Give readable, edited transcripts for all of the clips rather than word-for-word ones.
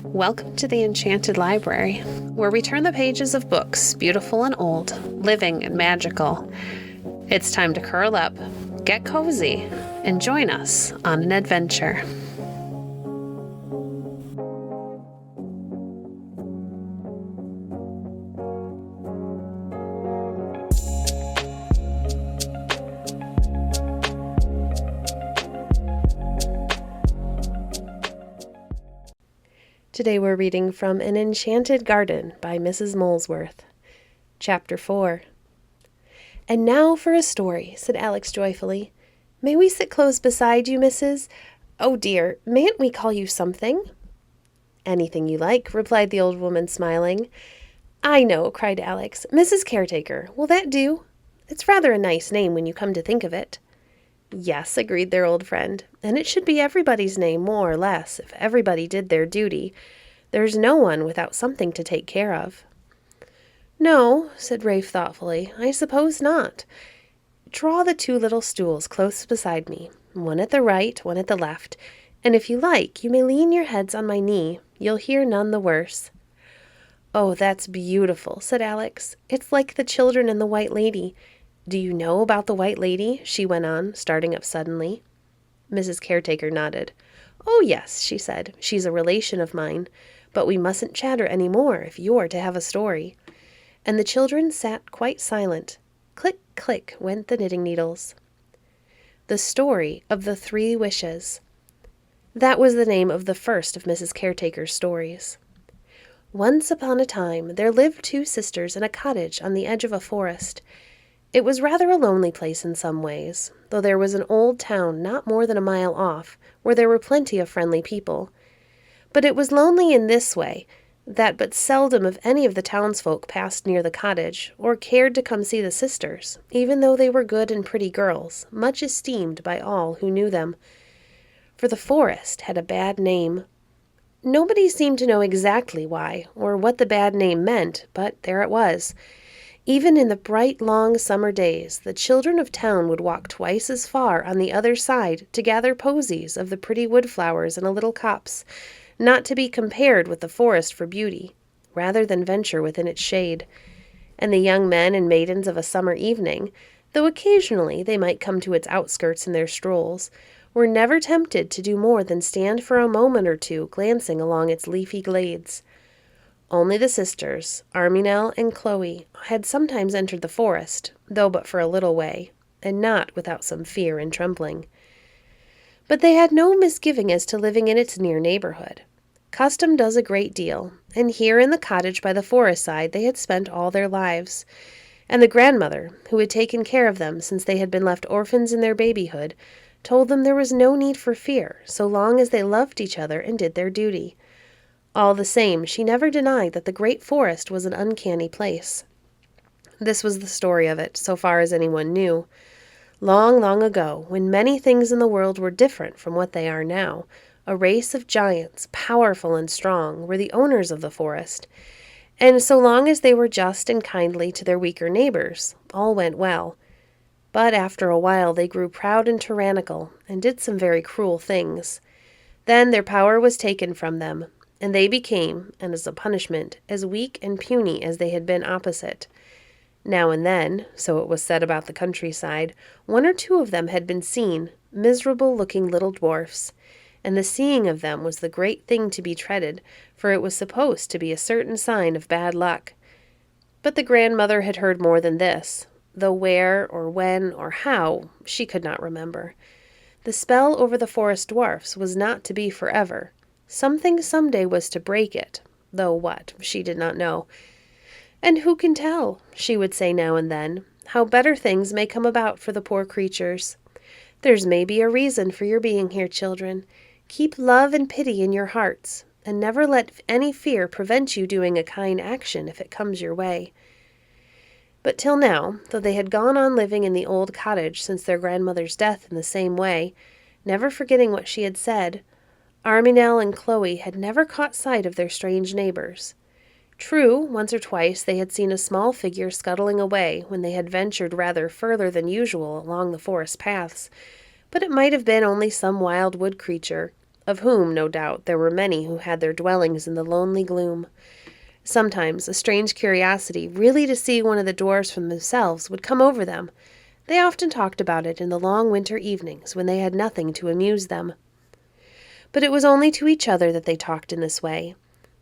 Welcome to the Enchanted Library, where we turn the pages of books, beautiful and old, living and magical. It's time to curl up, get cozy, and join us on an adventure. Today we're reading from An Enchanted Garden by Mrs. Molesworth. Chapter 4. "And now for a story," said Alex joyfully. "May we sit close beside you, Mrs.? Oh dear, mayn't we call you something?" "Anything you like," replied the old woman, smiling. "I know," cried Alex. "Mrs. Caretaker. Will that do? It's rather a nice name when you come to think of it." "Yes," agreed their old friend, "and it should be everybody's name, more or less, if everybody did their duty. There's no one without something to take care of." "No," said Rafe thoughtfully, "I suppose not. Draw the two little stools close beside me, one at the right, one at the left, and if you like, you may lean your heads on my knee. You'll hear none the worse." "Oh, that's beautiful," said Alex. "It's like the children and the White Lady. Do you know about the White Lady?" she went on, starting up suddenly. Mrs. Caretaker nodded. "Oh, yes," she said. "She's a relation of mine. But we mustn't chatter any more if you're to have a story." And the children sat quite silent. Click, click went the knitting needles. The Story of the 3 Wishes. That was the name of the first of Mrs. Caretaker's stories. Once upon a time there lived 2 sisters in a cottage on the edge of a forest. It was rather a lonely place in some ways, though there was an old town not more than a mile off, where there were plenty of friendly people. But it was lonely in this way, that but seldom of any of the townsfolk passed near the cottage, or cared to come see the sisters, even though they were good and pretty girls, much esteemed by all who knew them. For the forest had a bad name. Nobody seemed to know exactly why, or what the bad name meant, but there it was. Even in the bright, long summer days, the children of town would walk twice as far on the other side to gather posies of the pretty woodflowers in a little copse, not to be compared with the forest for beauty, rather than venture within its shade. And the young men and maidens of a summer evening, though occasionally they might come to its outskirts in their strolls, were never tempted to do more than stand for a moment or two glancing along its leafy glades. Only the sisters, Arminel and Chloe, had sometimes entered the forest, though but for a little way, and not without some fear and trembling. But they had no misgiving as to living in its near neighborhood. Custom does a great deal, and here in the cottage by the forest side they had spent all their lives. And the grandmother, who had taken care of them since they had been left orphans in their babyhood, told them there was no need for fear, so long as they loved each other and did their duty. All the same, she never denied that the great forest was an uncanny place. This was the story of it, so far as anyone knew. Long, long ago, when many things in the world were different from what they are now, a race of giants, powerful and strong, were the owners of the forest. And so long as they were just and kindly to their weaker neighbors, all went well. But after a while they grew proud and tyrannical, and did some very cruel things. Then their power was taken from them, and they became, and as a punishment, as weak and puny as they had been opposite. Now and then, so it was said about the countryside, 1 or 2 of them had been seen, miserable-looking little dwarfs, and the seeing of them was the great thing to be dreaded, for it was supposed to be a certain sign of bad luck. But the grandmother had heard more than this, though where or when or how she could not remember. The spell over the forest dwarfs was not to be forever. Something someday was to break it, though what, she did not know. "And who can tell," she would say now and then, "how better things may come about for the poor creatures? There's maybe a reason for your being here, children. Keep love and pity in your hearts, and never let any fear prevent you doing a kind action if it comes your way." But till now, though they had gone on living in the old cottage since their grandmother's death in the same way, never forgetting what she had said, Arminel and Chloe had never caught sight of their strange neighbors. True, once or twice they had seen a small figure scuttling away when they had ventured rather further than usual along the forest paths, but it might have been only some wild wood creature, of whom, no doubt, there were many who had their dwellings in the lonely gloom. Sometimes a strange curiosity, really to see one of the dwarfs from themselves, would come over them. They often talked about it in the long winter evenings when they had nothing to amuse them. But it was only to each other that they talked in this way.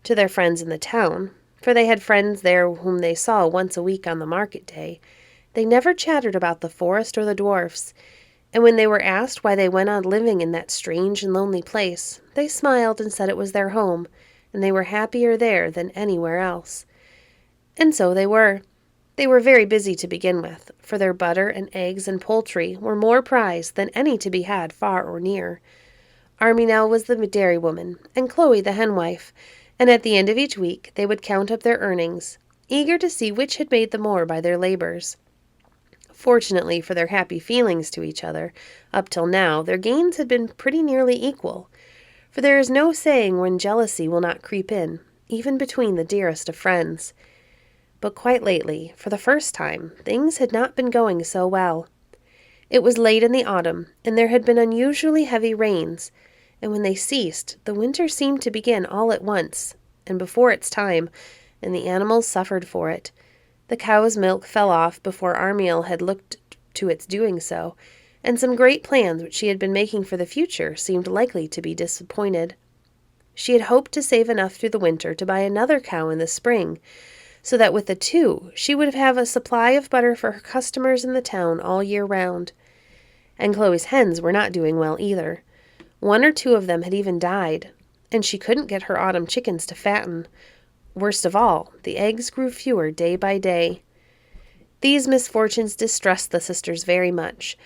To their friends in the town, for they had friends there whom they saw once a week on the market day, they never chattered about the forest or the dwarfs, and when they were asked why they went on living in that strange and lonely place, they smiled and said it was their home, and they were happier there than anywhere else. And so they were. They were very busy to begin with, for their butter and eggs and poultry were more prized than any to be had far or near. Arminel was the dairy woman, and Chloe the henwife, and at the end of each week they would count up their earnings, eager to see which had made the more by their labors. Fortunately for their happy feelings to each other, up till now their gains had been pretty nearly equal, for there is no saying when jealousy will not creep in, even between the dearest of friends. But quite lately, for the first time, things had not been going so well. It was late in the autumn, and there had been unusually heavy rains, and when they ceased, the winter seemed to begin all at once, and before its time, and the animals suffered for it. The cow's milk fell off before Armiel had looked to its doing so, and some great plans which she had been making for the future seemed likely to be disappointed. She had hoped to save enough through the winter to buy another cow in the spring, so that with the two she would have a supply of butter for her customers in the town all year round. And Chloe's hens were not doing well either. One or two of them had even died, and she couldn't get her autumn chickens to fatten. Worst of all, the eggs grew fewer day by day. These misfortunes distressed the sisters very much.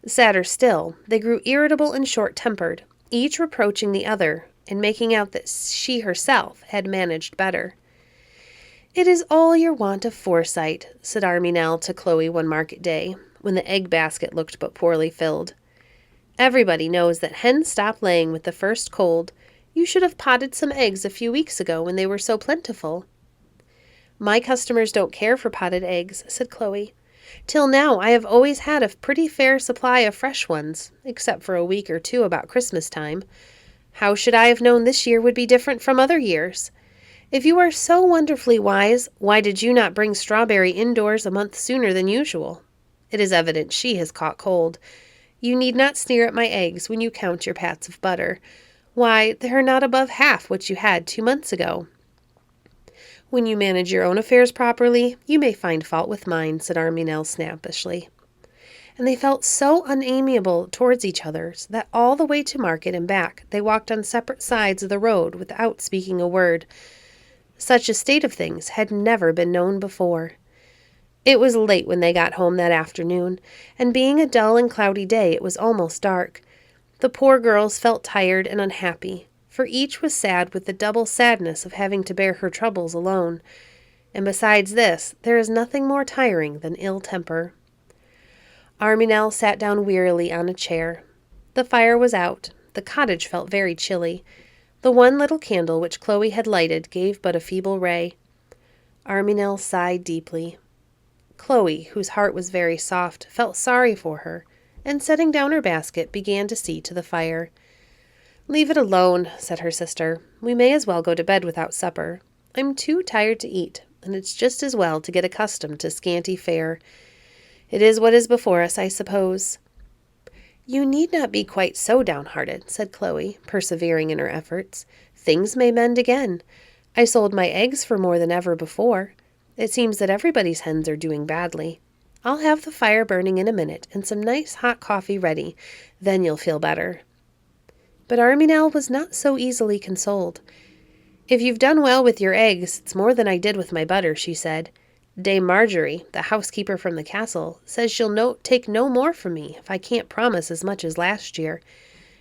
Sadder still, they grew irritable and short-tempered, each reproaching the other, and making out that she herself had managed better. "It is all your want of foresight," said Arminel to Chloe one market day, when the egg basket looked but poorly filled. "Everybody knows that hens stop laying with the first cold. You should have potted some eggs a few weeks ago when they were so plentiful." "My customers don't care for potted eggs," said Chloe. "Till now I have always had a pretty fair supply of fresh ones, except for a week or two about Christmas time. How should I have known this year would be different from other years? If you are so wonderfully wise, why did you not bring Strawberry indoors a month sooner than usual? It is evident she has caught cold. You need not sneer at my eggs when you count your pats of butter. Why, they are not above half what you had 2 months ago." "When you manage your own affairs properly, you may find fault with mine," said Arminel snappishly. And they felt so unamiable towards each other that all the way to market and back they walked on separate sides of the road without speaking a word. Such a state of things had never been known before. It was late when they got home that afternoon, and being a dull and cloudy day, it was almost dark. The poor girls felt tired and unhappy, for each was sad with the double sadness of having to bear her troubles alone. And besides this, there is nothing more tiring than ill temper. Arminel sat down wearily on a chair. The fire was out. The cottage felt very chilly. The one little candle which Chloe had lighted gave but a feeble ray. Arminel sighed deeply. Chloe, whose heart was very soft, felt sorry for her, and setting down her basket, began to see to the fire. "Leave it alone," said her sister. "We may as well go to bed without supper. I'm too tired to eat, and it's just as well to get accustomed to scanty fare. It is what is before us, I suppose." "You need not be quite so downhearted," said Chloe, persevering in her efforts. "Things may mend again. I sold my eggs for more than ever before. It seems that everybody's hens are doing badly. I'll have the fire burning in a minute and some nice hot coffee ready. Then you'll feel better." But Arminel was not so easily consoled. "If you've done well with your eggs, it's more than I did with my butter," she said. "Dame Marjorie, the housekeeper from the castle, says she'll take no more from me if I can't promise as much as last year.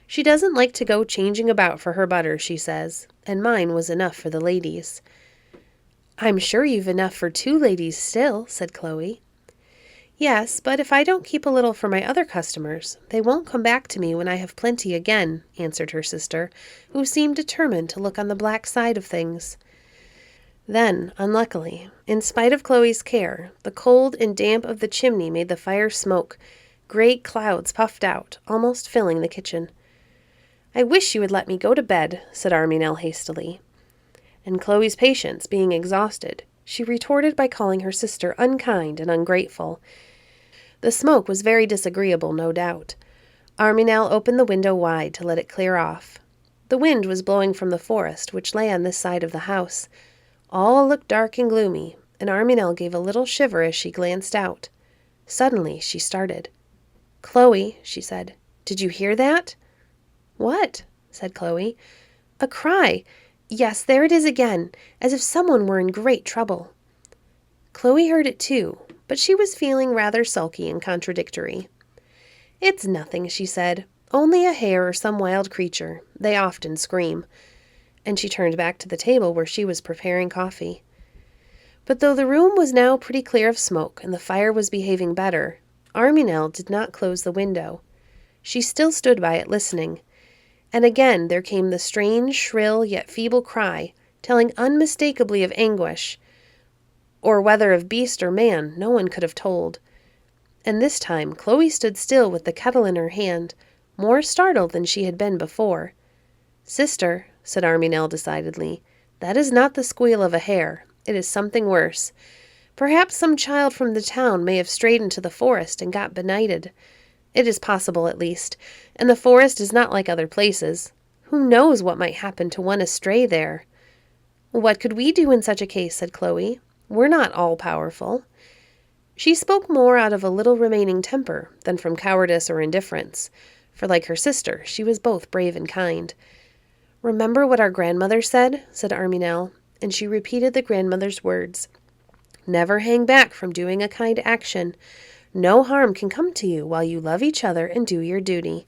She doesn't like to go changing about for her butter, she says, and mine was enough for the ladies." "I'm sure you've enough for 2 ladies still," said Chloe. "Yes, but if I don't keep a little for my other customers, they won't come back to me when I have plenty again," answered her sister, who seemed determined to look on the black side of things. Then, unluckily, in spite of Chloe's care, the cold and damp of the chimney made the fire smoke. Great clouds puffed out, almost filling the kitchen. "I wish you would let me go to bed," said Arminel hastily. And Chloe's patience being exhausted, she retorted by calling her sister unkind and ungrateful. The smoke was very disagreeable, no doubt. Arminel opened the window wide to let it clear off. The wind was blowing from the forest, which lay on this side of the house. All looked dark and gloomy, and Arminel gave a little shiver as she glanced out. Suddenly she started. "Chloe," she said, "did you hear that?" "What?" said Chloe. "A cry. Yes, there it is again, as if someone were in great trouble." Chloe heard it too, but she was feeling rather sulky and contradictory. "It's nothing," she said. "Only a hare or some wild creature. They often scream." And she turned back to the table where she was preparing coffee. But though the room was now pretty clear of smoke and the fire was behaving better, Arminel did not close the window. She still stood by it listening. And again there came the strange, shrill, yet feeble cry, telling unmistakably of anguish, or whether of beast or man, no one could have told. And this time Chloe stood still with the kettle in her hand, more startled than she had been before. "Sister," said Arminel decidedly, "that is not the squeal of a hare. It is something worse. Perhaps some child from the town may have strayed into the forest and got benighted. It is possible, at least, and the forest is not like other places. Who knows what might happen to one astray there?" "What could we do in such a case?" said Chloe. "We're not all-powerful." She spoke more out of a little remaining temper than from cowardice or indifference, for like her sister, she was both brave and kind. "Remember what our grandmother said," said Arminel, and she repeated the grandmother's words. "Never hang back from doing a kind action. No harm can come to you while you love each other and do your duty.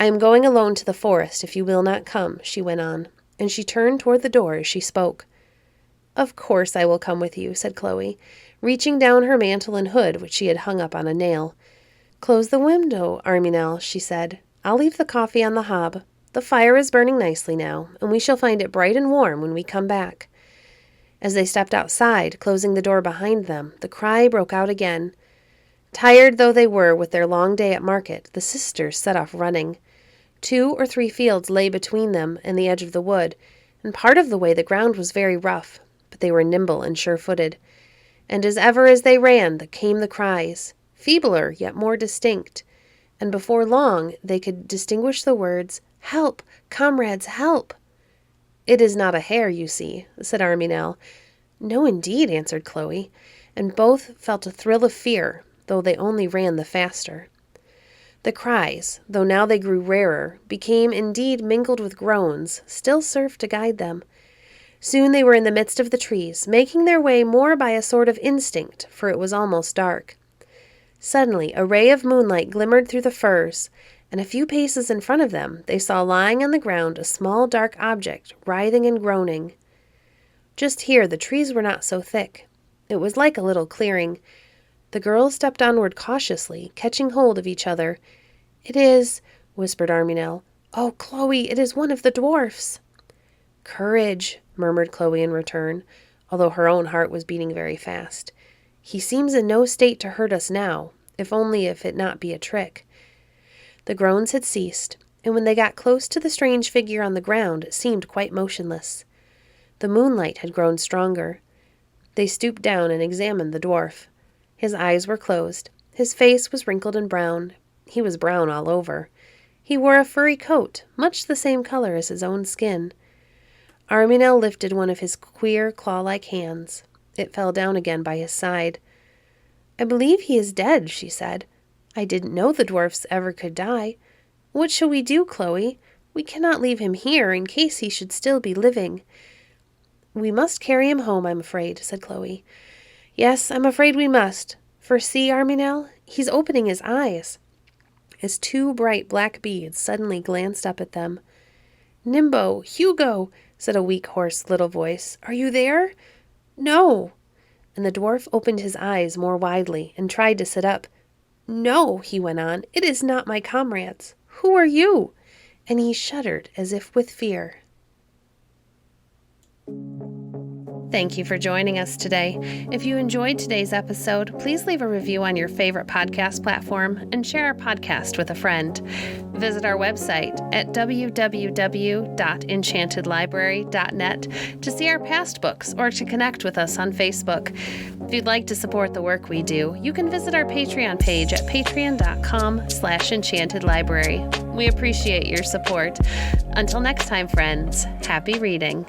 I am going alone to the forest if you will not come," she went on, and she turned toward the door as she spoke. "Of course I will come with you," said Chloe, reaching down her mantle and hood which she had hung up on a nail. "Close the window, Arminel," she said. "I'll leave the coffee on the hob. The fire is burning nicely now, and we shall find it bright and warm when we come back." As they stepped outside, closing the door behind them, the cry broke out again. Tired though they were with their long day at market, the sisters set off running. 2 or 3 fields lay between them and the edge of the wood, and part of the way the ground was very rough, but they were nimble and sure-footed. And as ever as they ran, came the cries, feebler yet more distinct, and before long they could distinguish the words, "Help! Comrades, help!" "It is not a hare, you see," said Arminel. "No, indeed," answered Chloe, and both felt a thrill of fear, though they only ran the faster. The cries, though now they grew rarer, became indeed mingled with groans, still served to guide them. Soon they were in the midst of the trees, making their way more by a sort of instinct, for it was almost dark. Suddenly a ray of moonlight glimmered through the firs, and a few paces in front of them they saw lying on the ground a small dark object, writhing and groaning. Just here the trees were not so thick. It was like a little clearing. The girls stepped onward cautiously, catching hold of each other. "It is," whispered Arminel. "Oh, Chloe, it is one of the dwarfs." "Courage," murmured Chloe in return, although her own heart was beating very fast. "He seems in no state to hurt us now, if it not be a trick." The groans had ceased, and when they got close to the strange figure on the ground, it seemed quite motionless. The moonlight had grown stronger. They stooped down and examined the dwarf. His eyes were closed. His face was wrinkled and brown. He was brown all over. He wore a furry coat, much the same color as his own skin. Arminel lifted one of his queer, claw-like hands. It fell down again by his side. "I believe he is dead," she said. "I didn't know the dwarfs ever could die. What shall we do, Chloe? We cannot leave him here in case he should still be living." "We must carry him home, I'm afraid," said Chloe. "Yes, I'm afraid we must. For see, Arminel, he's opening his eyes." As 2 bright black beads suddenly glanced up at them. "Nimbo, Hugo," said a weak, hoarse little voice. "Are you there?" "No." And the dwarf opened his eyes more widely and tried to sit up. "No," he went on, "it is not my comrades. Who are you?" And he shuddered as if with fear. Thank you for joining us today. If you enjoyed today's episode, please leave a review on your favorite podcast platform and share our podcast with a friend. Visit our website at www.enchantedlibrary.net to see our past books or to connect with us on Facebook. If you'd like to support the work we do, you can visit our Patreon page at patreon.com/enchantedlibrary. We appreciate your support. Until next time, friends, happy reading.